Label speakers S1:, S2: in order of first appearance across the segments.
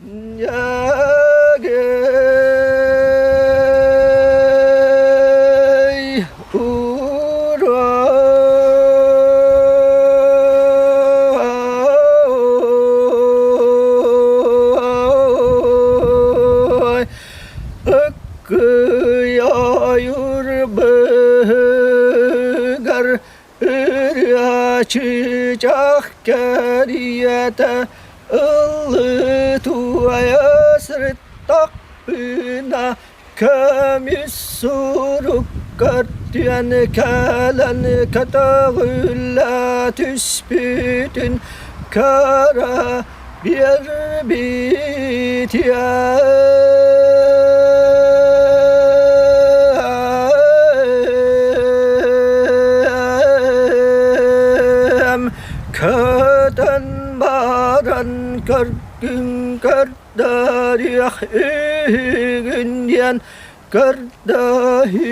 S1: Yagey uray Akıyor bıgar açacak keriyete ıllı tuaya sırttak bina kemis suruk kartiyen kelen katağılla tüspütün kara bir bitiyem kadan baran kargın kardarih gün kardahilah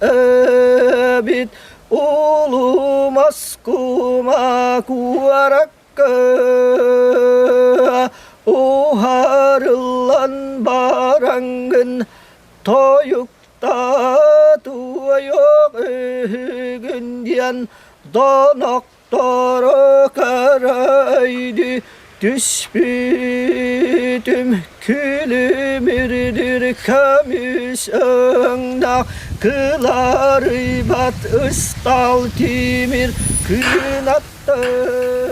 S1: abid ulu maskuma kuarakka uharılan barangın toyukta tuyok gün Donaktora karaydı tüspütüm külümirdir kamis öngda kılar bat ıstal timir kınattı